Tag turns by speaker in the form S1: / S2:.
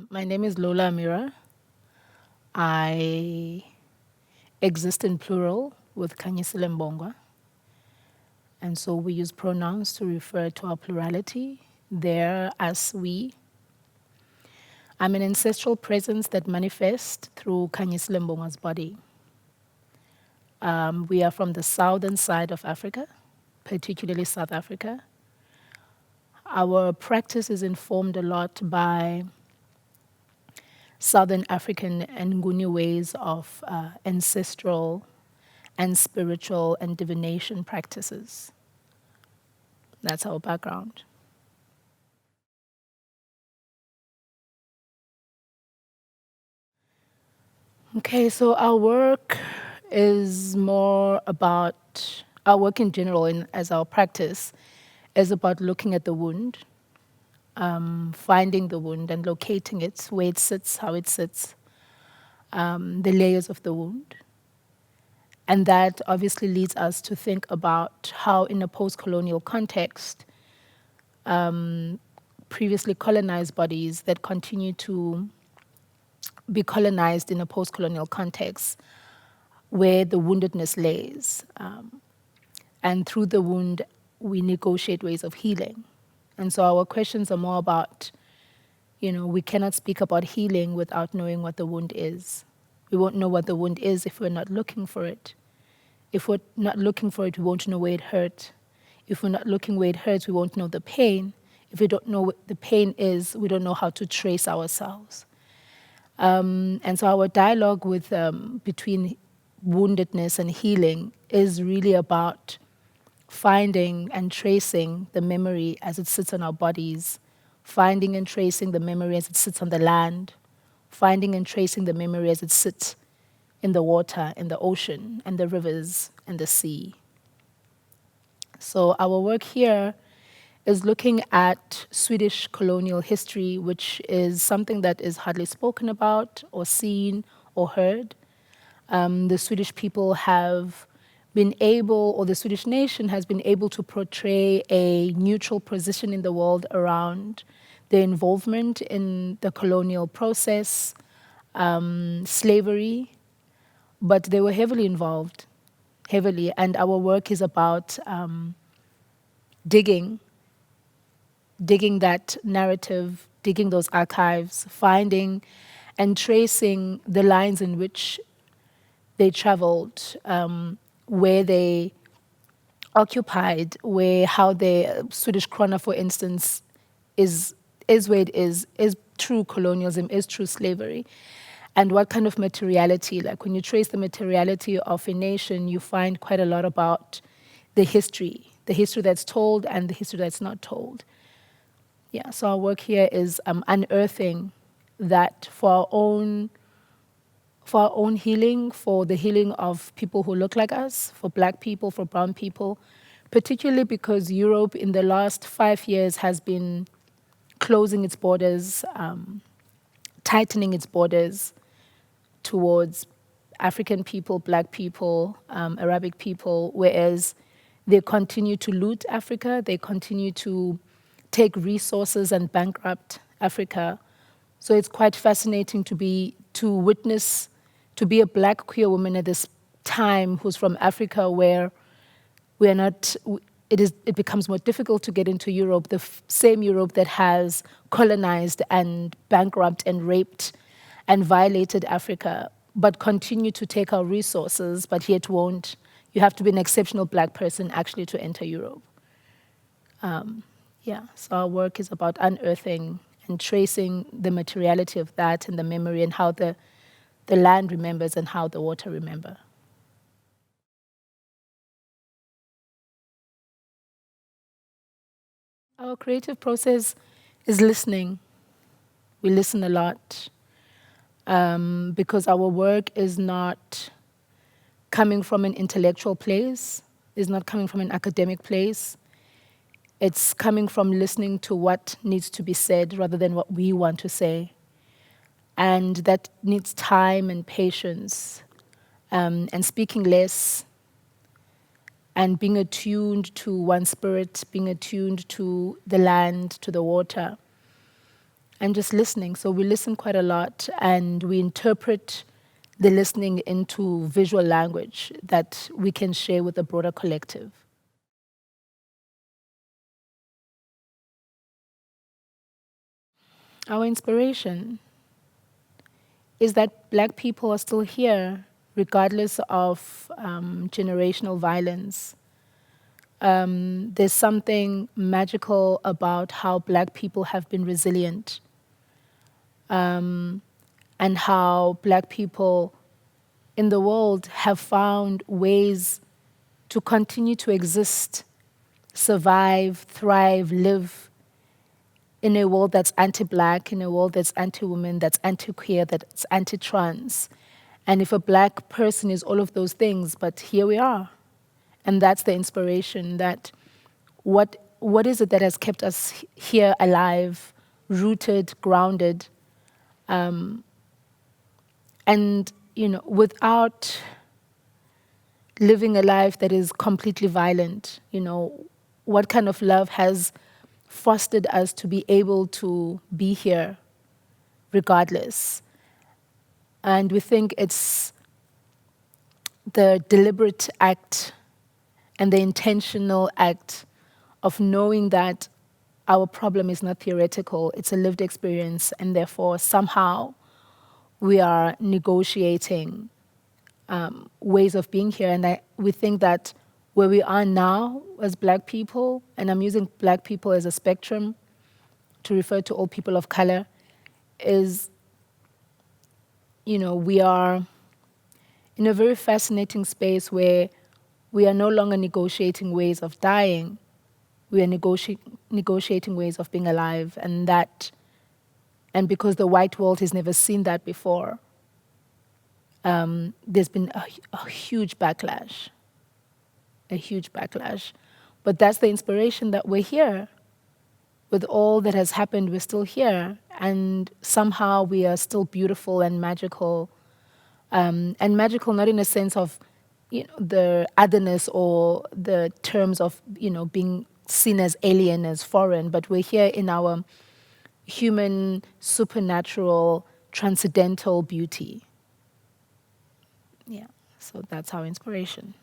S1: My name is Lhola Amira. I exist in plural with Kanyisile Mbongwa. And so we use pronouns to refer to our plurality, there, us, we. I'm an ancestral presence that manifests through Kanyisile Mbongwa's body. We are from the southern side of Africa, particularly South Africa. Our practice is informed a lot by Southern African and Nguni ways of ancestral and spiritual and divination practices. That's our background. Okay, so our work is more about, our work in general as our practice is about looking at the wound, finding the wound and locating it, where it sits, how it sits, the layers of the wound. And that obviously leads us to think about how, in a post-colonial context, previously colonized bodies that continue to be colonized in a post-colonial context, where the woundedness lays. And through the wound, we negotiate ways of healing. And so our questions are more about, we cannot speak about healing without knowing what the wound is. We won't know what the wound is if we're not looking for it. If we're not looking for it, we won't know where it hurt. If we're not looking where it hurts, we won't know the pain. If we don't know what the pain is, we don't know how to trace ourselves. And so our dialogue with between woundedness and healing is really about finding and tracing the memory as it sits on our bodies, finding and tracing the memory as it sits on the land, finding and tracing the memory as it sits in the water, in the ocean, and the rivers, and the sea. So our work here is looking at Swedish colonial history, which is something that is hardly spoken about or seen or heard. The Swedish people have been able, or the Swedish nation has been able to portray a neutral position in the world around their involvement in the colonial process, slavery, but they were heavily involved, heavily. And our work is about digging that narrative, digging those archives, finding and tracing the lines in which they traveled, where they occupied, how the Swedish krona, for instance, is where it is true colonialism, is true slavery. And what kind of materiality, like when you trace the materiality of a nation, you find quite a lot about the history that's told and the history that's not told. Yeah, so our work here is unearthing that for our own healing, for the healing of people who look like us, for Black people, for brown people, particularly because Europe in the last 5 years has been closing its borders, tightening its borders towards African people, Black people, Arabic people, whereas they continue to loot Africa, they continue to take resources and bankrupt Africa. So it's quite fascinating to be a Black queer woman at this time who's from Africa, where it becomes more difficult to get into Europe, the same Europe that has colonized and bankrupt and raped and violated Africa, but continue to take our resources, but yet won't. You have to be an exceptional Black person actually to enter Europe. So our work is about unearthing and tracing the materiality of that and the memory and how the land remembers and how the water remember. Our creative process is listening. We listen a lot because our work is not coming from an intellectual place, is not coming from an academic place. It's coming from listening to what needs to be said rather than what we want to say. And that needs time and patience, and speaking less, and being attuned to one's spirit, being attuned to the land, to the water. and just listening. So we listen quite a lot, and we interpret the listening into visual language that we can share with the broader collective. Our inspiration is that Black people are still here, regardless of generational violence. There's something magical about how Black people have been resilient, and how Black people in the world have found ways to continue to exist, survive, thrive, live in a world that's anti-Black, in a world that's anti-woman, that's anti-queer, that's anti-trans. And if a Black person is all of those things, but here we are. And that's the inspiration, that what is it that has kept us here alive, rooted, grounded, and without living a life that is completely violent. What kind of love has fostered us to be able to be here regardless? And we think it's the deliberate act and the intentional act of knowing that our problem is not theoretical, it's a lived experience, and therefore somehow we are negotiating ways of being here. And we think that where we are now as Black people, and I'm using Black people as a spectrum to refer to all people of color, is, we are in a very fascinating space where we are no longer negotiating ways of dying, we are negotiating ways of being alive. And because the white world has never seen that before, there's been a huge backlash. A huge backlash. But that's the inspiration, that we're here. With all that has happened, we're still here. And somehow we are still beautiful and magical. And magical not in a sense of the otherness or the terms of being seen as alien, as foreign, but we're here in our human, supernatural, transcendental beauty. Yeah, so that's our inspiration.